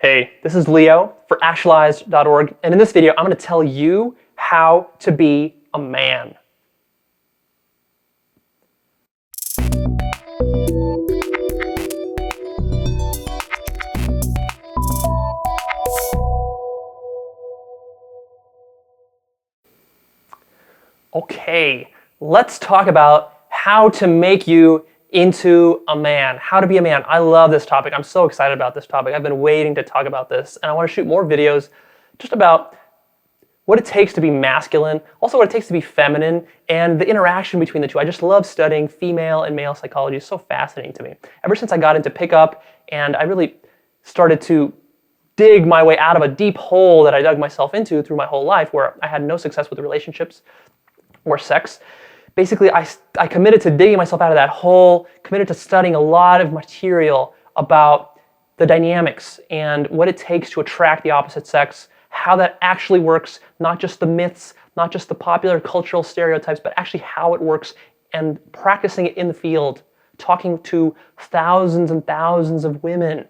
Hey, this is Leo for Actualized.org, and in this video, I'm going to tell you how to be a man. Okay, let's talk about how to make you into a man, how to be a man. I love this topic. I'm so excited about this topic. I've been waiting to talk about this, and I want to shoot more videos just about what it takes to be masculine, also what it takes to be feminine, and the interaction between the two. I just love studying female and male psychology. It's so fascinating to me. Ever since I got into pickup and I really started to dig my way out of a deep hole that I dug myself into through my whole life where I had no success with relationships or sex. Basically, I committed to digging myself out of that hole, committed to studying a lot of material about the dynamics and what it takes to attract the opposite sex, how that actually works, not just the myths, not just the popular cultural stereotypes, but actually how it works, and practicing it in the field, talking to thousands and thousands of women.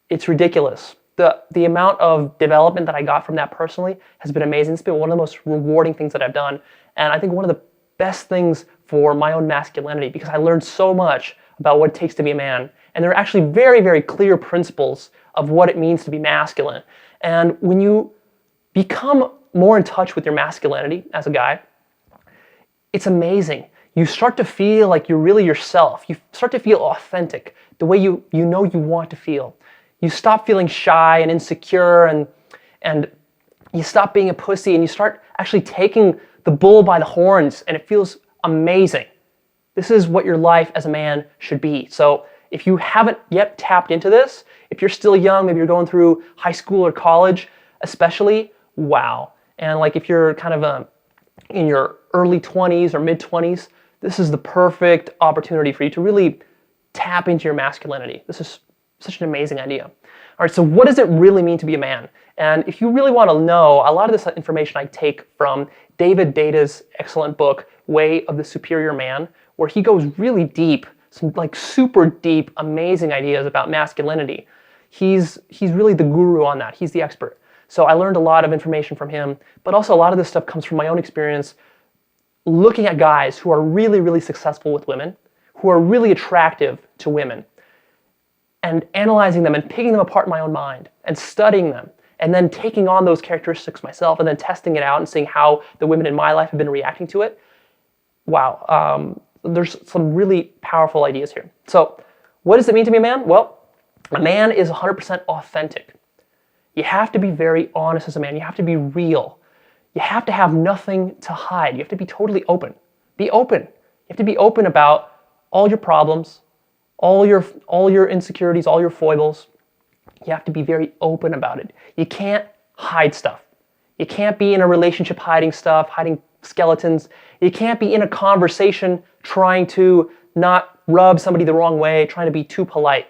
It's ridiculous. The amount of development that I got from that personally has been amazing. It's been one of the most rewarding things that I've done. And I think one of the best things for my own masculinity, because I learned so much about what it takes to be a man. And there are actually very, very clear principles of what it means to be masculine. And when you become more in touch with your masculinity as a guy, it's amazing. You start to feel like you're really yourself. You start to feel authentic, the way you know you want to feel. You stop feeling shy and insecure, and you stop being a pussy, and you start actually taking the bull by the horns, and it feels amazing. This is what your life as a man should be. So if you haven't yet tapped into this, if you're still young, maybe you're going through high school or college especially, wow. And like if you're kind of in your early 20s or mid 20s, this is the perfect opportunity for you to really tap into your masculinity. This is such an amazing idea. All right, so what does it really mean to be a man? And if you really want to know, a lot of this information I take from David Deda's excellent book, Way of the Superior Man, where he goes really deep, some like super deep, amazing ideas about masculinity. He's really the guru on that. He's the expert. So I learned a lot of information from him, but also a lot of this stuff comes from my own experience looking at guys who are really, really successful with women, who are really attractive to women, and analyzing them and picking them apart in my own mind and studying them, and then taking on those characteristics myself and then testing it out and seeing how the women in my life have been reacting to it. Wow, there's some really powerful ideas here. So what does it mean to be a man? Well, a man is 100% authentic. You have to be very honest as a man. You have to be real. You have to have nothing to hide. You have to be totally open. Be open. You have to be open about all your problems, all your insecurities, all your foibles. You have to be very open about it. You can't hide stuff. You can't be in a relationship hiding stuff, hiding skeletons. You can't be in a conversation trying to not rub somebody the wrong way, trying to be too polite.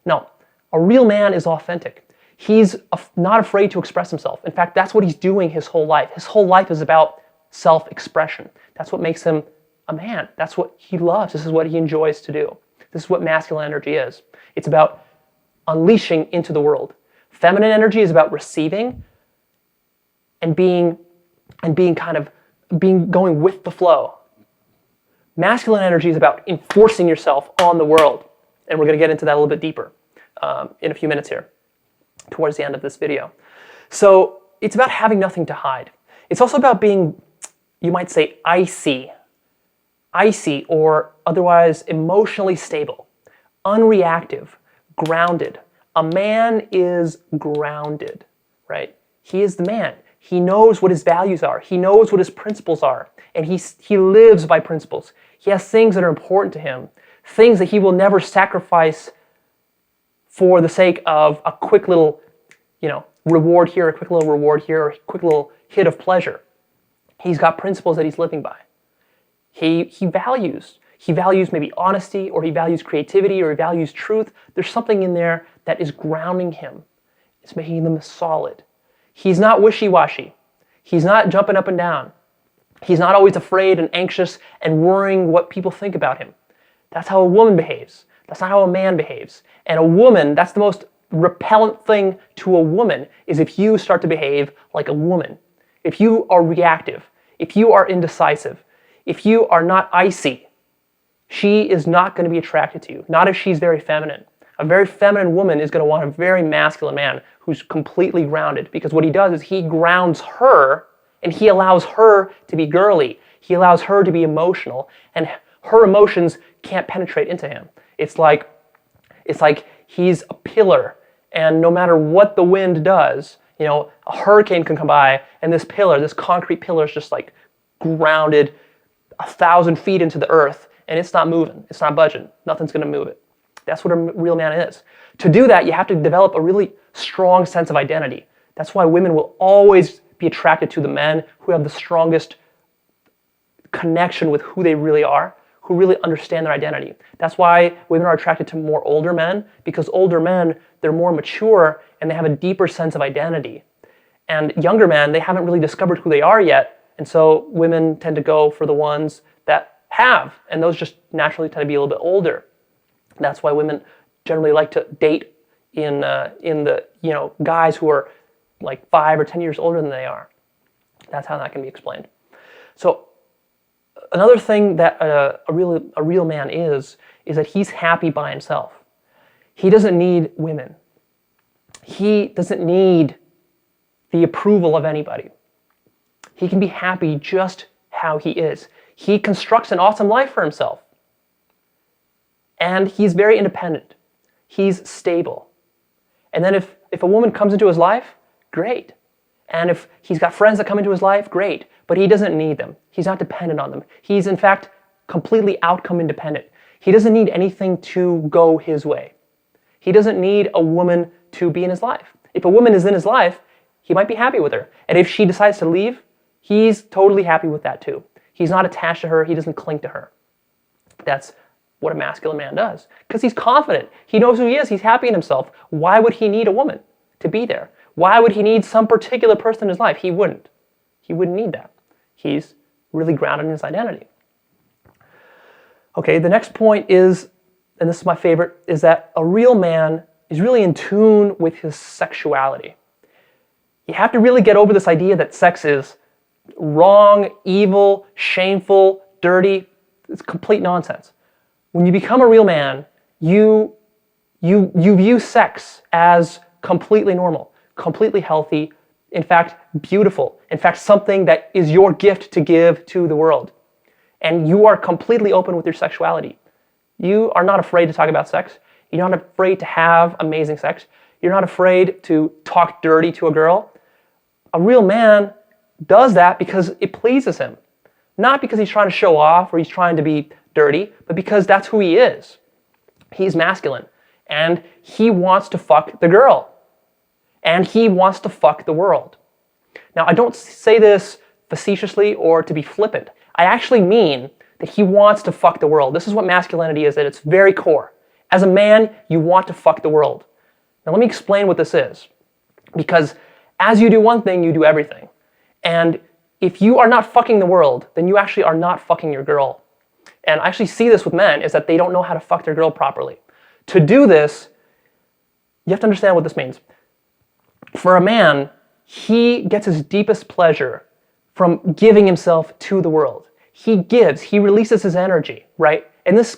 No, a real man is authentic. He's not afraid to express himself. In fact, that's what he's doing his whole life. His whole life is about self-expression. That's what makes him a man. That's what he loves. This is what he enjoys to do. This is what masculine energy is. It's about unleashing into the world. Feminine energy is about receiving and being going with the flow. Masculine energy is about enforcing yourself on the world. And we're going to get into that a little bit deeper in a few minutes here, towards the end of this video. So it's about having nothing to hide. It's also about being, you might say, icy or otherwise emotionally stable, unreactive, grounded. A man is grounded, right? He is the man. He knows what his values are. He knows what his principles are. And he lives by principles. He has things that are important to him, things that he will never sacrifice for the sake of a quick little, reward here, a quick little reward here, or a quick little hit of pleasure. He's got principles that he's living by. He values maybe honesty, or he values creativity, or he values truth. There's something in there that is grounding him. It's making him solid. He's not wishy-washy. He's not jumping up and down. He's not always afraid and anxious and worrying what people think about him. That's how a woman behaves. That's not how a man behaves. And a woman, that's the most repellent thing to a woman is if you start to behave like a woman. If you are reactive, if you are indecisive, if you are not icy, she is not going to be attracted to you. Not if she's very feminine. A very feminine woman is going to want a very masculine man who's completely grounded, because what he does is he grounds her and he allows her to be girly. He allows her to be emotional, and her emotions can't penetrate into him. It's like he's a pillar, and no matter what the wind does, a hurricane can come by, and this concrete pillar is just like grounded 1,000 feet into the earth, and it's not moving, it's not budging, nothing's going to move it. That's what a real man is. To do that, you have to develop a really strong sense of identity. That's why women will always be attracted to the men who have the strongest connection with who they really are, who really understand their identity. That's why women are attracted to more older men, because older men, they're more mature and they have a deeper sense of identity. And younger men, they haven't really discovered who they are yet, and so women tend to go for the ones that have, and those just naturally tend to be a little bit older. That's why women generally like to date in the guys who are like 5 or 10 years older than they are. That's how that can be explained. So another thing that a real man is that he's happy by himself. He doesn't need women. He doesn't need the approval of anybody. He can be happy just how he is. He constructs an awesome life for himself. And he's very independent. He's stable. And then if a woman comes into his life, great. And if he's got friends that come into his life, great. But he doesn't need them. He's not dependent on them. He's, in fact, completely outcome independent. He doesn't need anything to go his way. He doesn't need a woman to be in his life. If a woman is in his life, he might be happy with her. And if she decides to leave, he's totally happy with that too. He's not attached to her. He doesn't cling to her. That's what a masculine man does. Because he's confident. He knows who he is. He's happy in himself. Why would he need a woman to be there? Why would he need some particular person in his life? He wouldn't. He wouldn't need that. He's really grounded in his identity. Okay, the next point is, and this is my favorite, is that a real man is really in tune with his sexuality. You have to really get over this idea that sex is wrong, evil, shameful, dirty. It's complete nonsense. When you become a real man, you view sex as completely normal, completely healthy, in fact, beautiful, in fact, something that is your gift to give to the world. And you are completely open with your sexuality. You are not afraid to talk about sex. You're not afraid to have amazing sex. You're not afraid to talk dirty to a girl. A real man does that because it pleases him. Not because he's trying to show off or he's trying to be dirty, but because that's who he is. He's masculine. And he wants to fuck the girl. And he wants to fuck the world. Now, I don't say this facetiously or to be flippant. I actually mean that he wants to fuck the world. This is what masculinity is at its very core. As a man, you want to fuck the world. Now, let me explain what this is. Because as you do one thing, you do everything. And if you are not fucking the world, then you actually are not fucking your girl. And I actually see this with men, is that they don't know how to fuck their girl properly. To do this, you have to understand what this means. For a man, he gets his deepest pleasure from giving himself to the world. He gives, he releases his energy, right? And this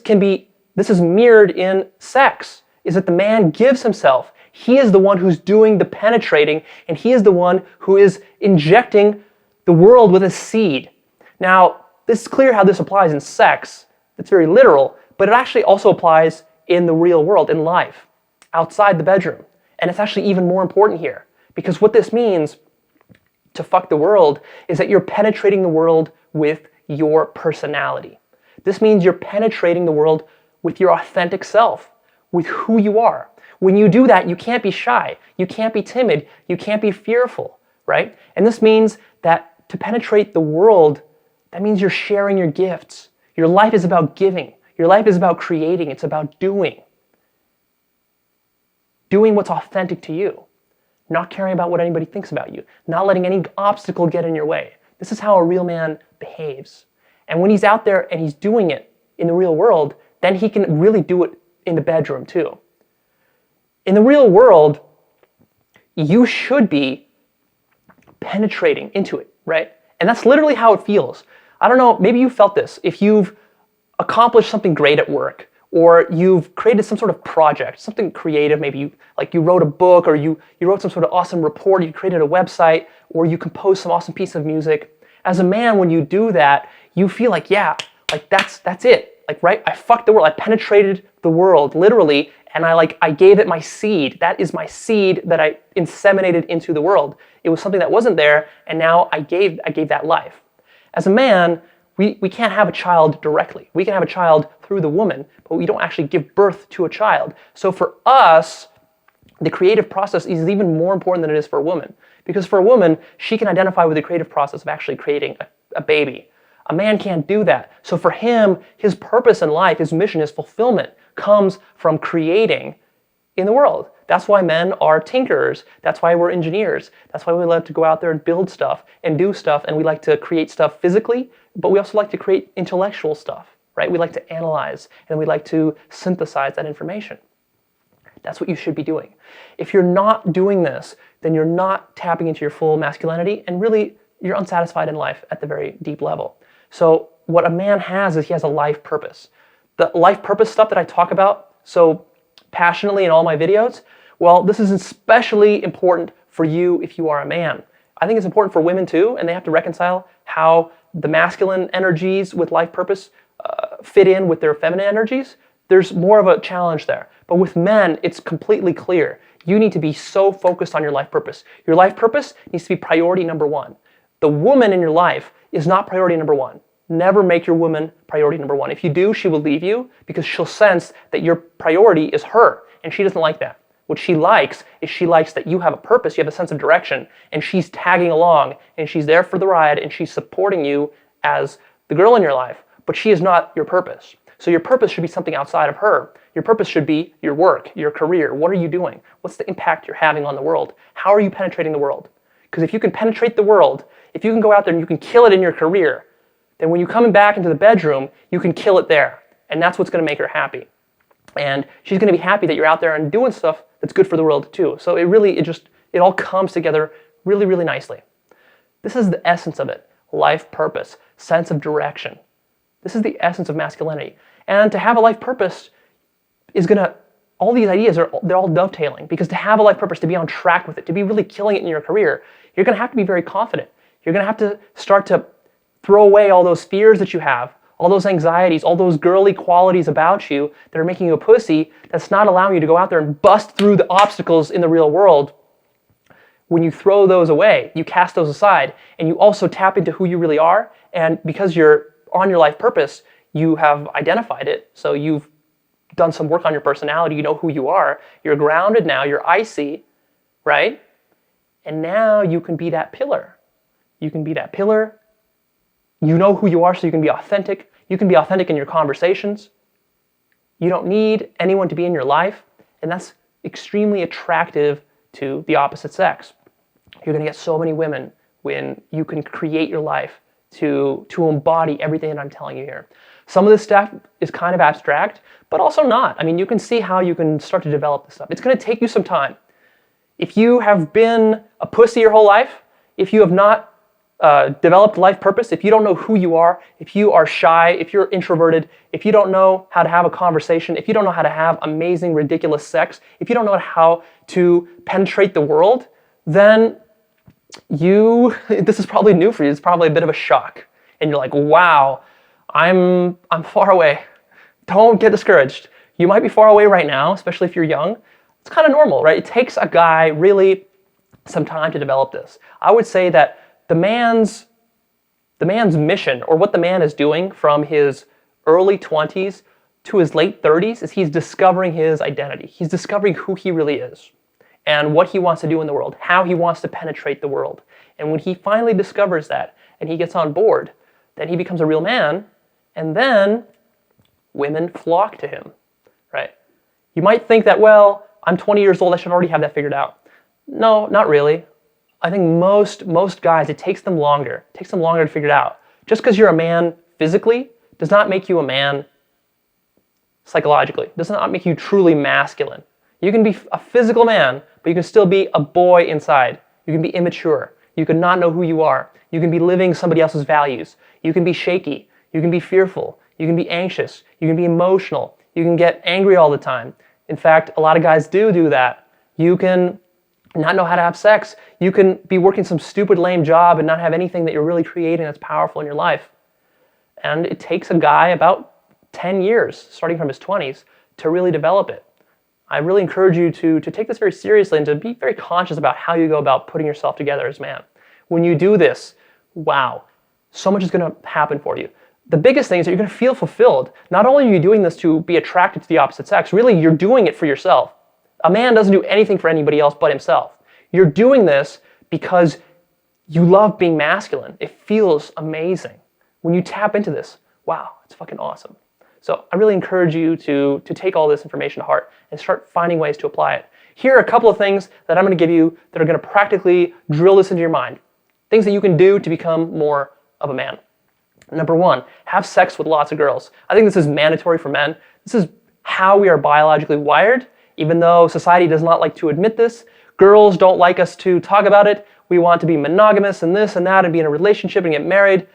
is mirrored in sex, is that the man gives himself. He is the one who's doing the penetrating, and he is the one who is injecting the world with a seed. Now, this is clear how this applies in sex. It's very literal, but it actually also applies in the real world, in life, outside the bedroom. And it's actually even more important here, because what this means to fuck the world is that you're penetrating the world with your personality. This means you're penetrating the world with your authentic self, with who you are. When you do that, you can't be shy, you can't be timid, you can't be fearful, right? And this means that to penetrate the world, that means you're sharing your gifts. Your life is about giving. Your life is about creating. It's about doing. Doing what's authentic to you. Not caring about what anybody thinks about you. Not letting any obstacle get in your way. This is how a real man behaves. And when he's out there and he's doing it in the real world, then he can really do it in the bedroom too. In the real world, you should be penetrating into it, right? And that's literally how it feels. I don't know, maybe you felt this. If you've accomplished something great at work, or you've created some sort of project, something creative, maybe you wrote a book, or you wrote some sort of awesome report, you created a website, or you composed some awesome piece of music. As a man, when you do that, you feel like, yeah, like that's it. Like, right? I fucked the world. I penetrated the world, literally, and I gave it my seed. That is my seed that I inseminated into the world. It was something that wasn't there, and now I gave that life. As a man, we can't have a child directly. We can have a child through the woman, but we don't actually give birth to a child. So for us, the creative process is even more important than it is for a woman. Because for a woman, she can identify with the creative process of actually creating a baby. A man can't do that. So for him, his purpose in life, his mission, his fulfillment comes from creating in the world. That's why men are tinkerers. That's why we're engineers. That's why we like to go out there and build stuff and do stuff, and we like to create stuff physically, but we also like to create intellectual stuff, right? We like to analyze, and we like to synthesize that information. That's what you should be doing. If you're not doing this, then you're not tapping into your full masculinity, and really, you're unsatisfied in life at the very deep level. So what a man has is he has a life purpose. The life purpose stuff that I talk about so passionately in all my videos, well, this is especially important for you if you are a man. I think it's important for women too, and they have to reconcile how the masculine energies with life purpose fit in with their feminine energies. There's more of a challenge there. But with men, it's completely clear. You need to be so focused on your life purpose. Your life purpose needs to be priority number one. The woman in your life is not priority number one. Never make your woman priority number one. If you do, she will leave you because she'll sense that your priority is her, and she doesn't like that. What she likes is she likes that you have a purpose, you have a sense of direction, and she's tagging along, and she's there for the ride, and she's supporting you as the girl in your life, but she is not your purpose. So your purpose should be something outside of her. Your purpose should be your work, your career. What are you doing? What's the impact you're having on the world? How are you penetrating the world? Because if you can penetrate the world, if you can go out there and you can kill it in your career, then when you come back into the bedroom, you can kill it there. And that's what's going to make her happy. And she's going to be happy that you're out there and doing stuff that's good for the world too. So it all comes together really, really nicely. This is the essence of it. Life purpose, sense of direction. This is the essence of masculinity. And to have a life purpose is all these ideas they're all dovetailing, because to have a life purpose, to be on track with it, to be really killing it in your career, you're going to have to be very confident. You're going to have to start to throw away all those fears that you have, all those anxieties, all those girly qualities about you that are making you a pussy, that's not allowing you to go out there and bust through the obstacles in the real world. When you throw those away, you cast those aside, and you also tap into who you really are, and because you're on your life purpose, you have identified it, so you've done some work on your personality, you know who you are, you're grounded now, you're icy, right? And now you can be that pillar. You can be that pillar. You know who you are, so you can be authentic. You can be authentic in your conversations. You don't need anyone to be in your life, and that's extremely attractive to the opposite sex. You're going to get so many women when you can create your life to embody everything that I'm telling you here. Some of this stuff is kind of abstract, but also not. I mean, you can see how you can start to develop this stuff. It's going to take you some time. If you have been a pussy your whole life, if you have not developed life purpose, if you don't know who you are, if you are shy, if you're introverted, if you don't know how to have a conversation, if you don't know how to have amazing, ridiculous sex, if you don't know how to penetrate the world, then this is probably new for you. It's probably a bit of a shock. And you're like, wow, I'm far away. Don't get discouraged. You might be far away right now, especially if you're young. It's kind of normal, right? It takes a guy really some time to develop this. I would say that the man's mission, or what the man is doing from his early 20s to his late 30s, is he's discovering his identity. He's discovering who he really is and what he wants to do in the world, how he wants to penetrate the world. And when he finally discovers that and he gets on board, then he becomes a real man, and then women flock to him, right? You might think that, well, I'm 20 years old, I should already have that figured out. No, not really. I think most guys, it takes them longer. It takes them longer to figure it out. Just because you're a man physically does not make you a man psychologically. It does not make you truly masculine. You can be a physical man, but you can still be a boy inside. You can be immature. You can not know who you are. You can be living somebody else's values. You can be shaky. You can be fearful. You can be anxious. You can be emotional. You can get angry all the time. In fact, a lot of guys do that. You can not know how to have sex. You can be working some stupid, lame job and not have anything that you're really creating that's powerful in your life. And it takes a guy about 10 years, starting from his 20s, to really develop it. I really encourage you to take this very seriously and to be very conscious about how you go about putting yourself together as a man. When you do this, wow, so much is going to happen for you. The biggest thing is that you're going to feel fulfilled. Not only are you doing this to be attracted to the opposite sex, really you're doing it for yourself. A man doesn't do anything for anybody else but himself. You're doing this because you love being masculine. It feels amazing. When you tap into this, wow, it's fucking awesome. So I really encourage you to take all this information to heart and start finding ways to apply it. Here are a couple of things that I'm going to give you that are going to practically drill this into your mind. Things that you can do to become more of a man. Number one, have sex with lots of girls. I think this is mandatory for men. This is how we are biologically wired, even though society does not like to admit this. Girls don't like us to talk about it. We want to be monogamous and this and that and be in a relationship and get married.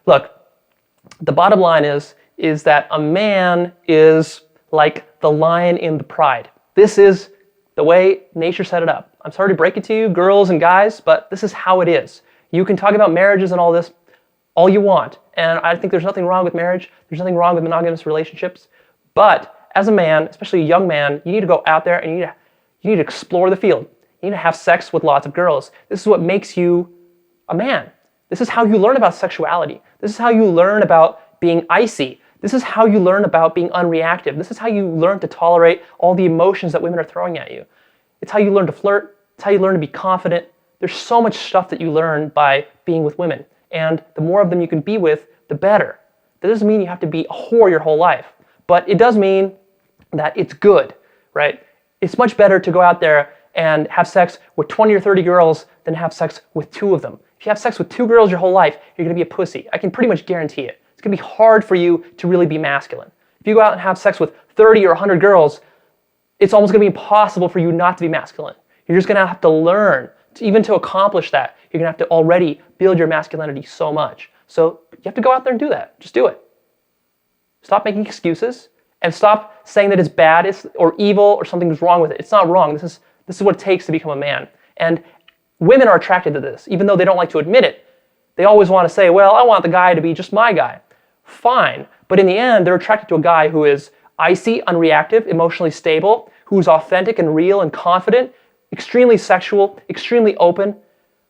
Look, the bottom line is that a man is like the lion in the pride. This is the way nature set it up. I'm sorry to break it to you, girls and guys, but this is how it is. You can talk about marriages and all this all you want, and I think there's nothing wrong with marriage. There's nothing wrong with monogamous relationships. But as a man, especially a young man, you need to go out there and you need to explore the field. You need to have sex with lots of girls. This is what makes you a man. This is how you learn about sexuality. This is how you learn about being icy. This is how you learn about being unreactive. This is how you learn to tolerate all the emotions that women are throwing at you. It's how you learn to flirt. It's how you learn to be confident. There's so much stuff that you learn by being with women. And the more of them you can be with, the better. That doesn't mean you have to be a whore your whole life. But it does mean that it's good, right? It's much better to go out there and have sex with 20 or 30 girls than have sex with 2 of them. If you have sex with 2 girls your whole life, you're going to be a pussy. I can pretty much guarantee it. It's going to be hard for you to really be masculine. If you go out and have sex with 30 or 100 girls, it's almost going to be impossible for you not to be masculine. You're just going to have to learn. Even to accomplish that, you're going to have to already build your masculinity so much. So you have to go out there and do that. Just do it. Stop making excuses and stop saying that it's bad or evil or something's wrong with it. It's not wrong. This is what it takes to become a man. And women are attracted to this, even though they don't like to admit it. They always want to say, well, I want the guy to be just my guy. Fine. But in the end, they're attracted to a guy who is icy, unreactive, emotionally stable, who's authentic and real and confident, extremely sexual, extremely open.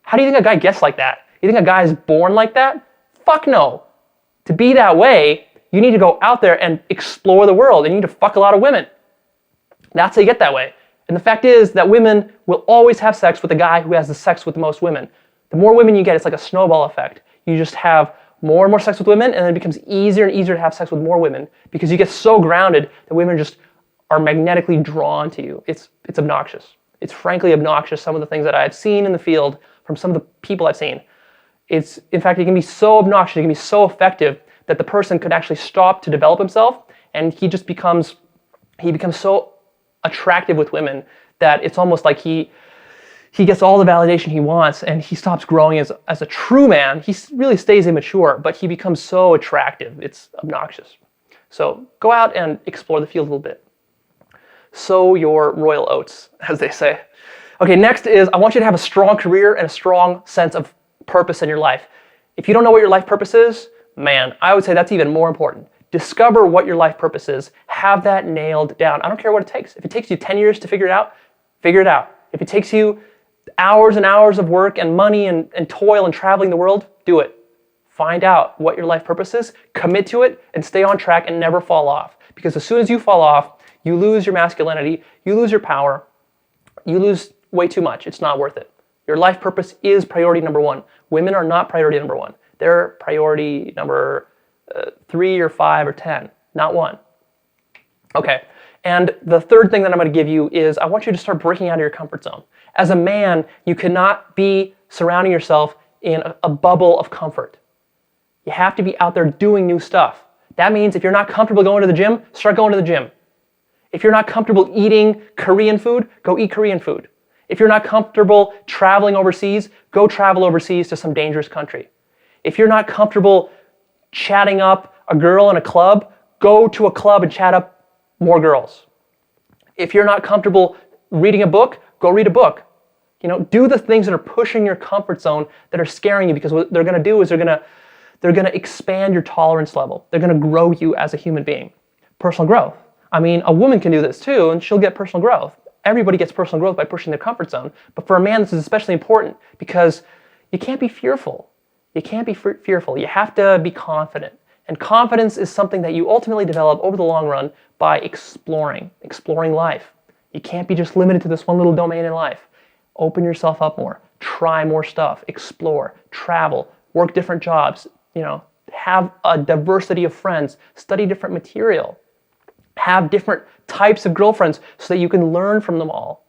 How do you think a guy gets like that? You think a guy is born like that? Fuck no. To be that way, you need to go out there and explore the world, and you need to fuck a lot of women. That's how you get that way. And the fact is that women will always have sex with the guy who has the sex with the most women. The more women you get, it's like a snowball effect. You just have more and more sex with women, and then it becomes easier and easier to have sex with more women because you get so grounded that women just are magnetically drawn to you. It's obnoxious. It's frankly obnoxious, some of the things that I've seen in the field from some of the people I've seen. In fact, it can be so obnoxious, it can be so effective that the person could actually stop to develop himself, and he becomes so attractive with women that it's almost like he gets all the validation he wants, and he stops growing as a true man. He really stays immature, but he becomes so attractive. It's obnoxious. So go out and explore the field a little bit. Sow your royal oats, as they say. Okay, next is I want you to have a strong career and a strong sense of purpose in your life. If you don't know what your life purpose is, man, I would say that's even more important. Discover what your life purpose is. Have that nailed down. I don't care what it takes. If it takes you 10 years to figure it out, figure it out. If it takes you hours and hours of work and money and toil and traveling the world, do it. Find out what your life purpose is, commit to it, and stay on track and never fall off. Because as soon as you fall off, you lose your masculinity, you lose your power, you lose way too much. It's not worth it. Your life purpose is priority number 1. Women are not priority number 1. They're priority number 3 or 5 or 10, not 1. Okay, and the third thing that I'm going to give you is I want you to start breaking out of your comfort zone. As a man, you cannot be surrounding yourself in a bubble of comfort. You have to be out there doing new stuff. That means if you're not comfortable going to the gym, start going to the gym. If you're not comfortable eating Korean food, go eat Korean food. If you're not comfortable traveling overseas, go travel overseas to some dangerous country. If you're not comfortable chatting up a girl in a club, go to a club and chat up more girls. If you're not comfortable reading a book, go read a book. Do the things that are pushing your comfort zone, that are scaring you, because what they're going to do is they're going to expand your tolerance level. They're going to grow you as a human being. Personal growth. I mean, a woman can do this too, and she'll get personal growth. Everybody gets personal growth by pushing their comfort zone. But for a man, this is especially important because you can't be fearful. You can't be fearful. You have to be confident. And confidence is something that you ultimately develop over the long run by exploring life. You can't be just limited to this one little domain in life. Open yourself up more. Try more stuff. Explore. Travel. Work different jobs. Have a diversity of friends. Study different material. Have different types of girlfriends so that you can learn from them all.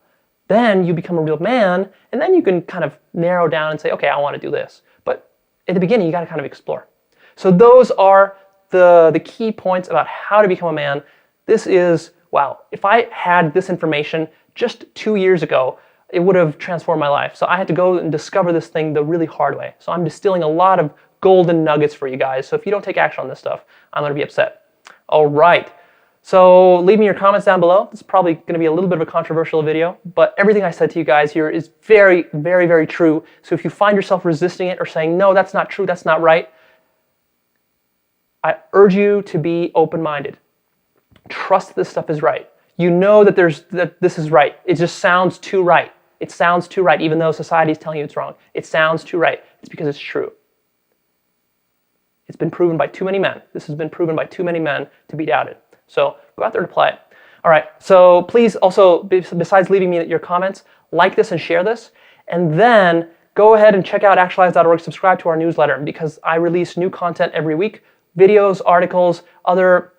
Then you become a real man, and then you can kind of narrow down and say, okay, I want to do this. But at the beginning, you got to kind of explore. So those are the key points about how to become a man. This is, wow, if I had this information just 2 years ago, it would have transformed my life. So I had to go and discover this thing the really hard way. So I'm distilling a lot of golden nuggets for you guys. So if you don't take action on this stuff, I'm going to be upset. All right. So leave me your comments down below. This is probably going to be a little bit of a controversial video, but everything I said to you guys here is very, very, very true. So if you find yourself resisting it or saying, no, that's not true, that's not right, I urge you to be open-minded. Trust this stuff is right. You know that this is right. It just sounds too right. It sounds too right, even though society is telling you it's wrong. It sounds too right. It's because it's true. It's been proven by too many men. This has been proven by too many men to be doubted. So go out there and apply it. All right, so please also, besides leaving me your comments, like this and share this. And then go ahead and check out Actualized.org, subscribe to our newsletter, because I release new content every week, videos, articles, other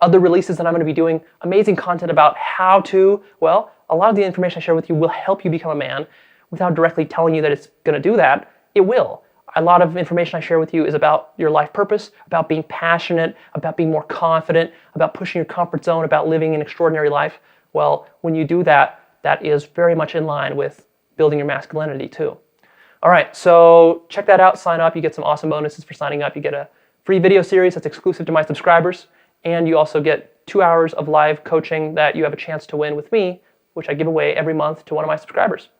releases that I'm going to be doing, amazing content about how to, well, a lot of the information I share with you will help you become a man without directly telling you that it's going to do that. It will. A lot of information I share with you is about your life purpose, about being passionate, about being more confident, about pushing your comfort zone, about living an extraordinary life. Well, when you do that, that is very much in line with building your masculinity too. All right, so check that out, sign up. You get some awesome bonuses for signing up. You get a free video series that's exclusive to my subscribers, and you also get 2 hours of live coaching that you have a chance to win with me, which I give away every month to one of my subscribers.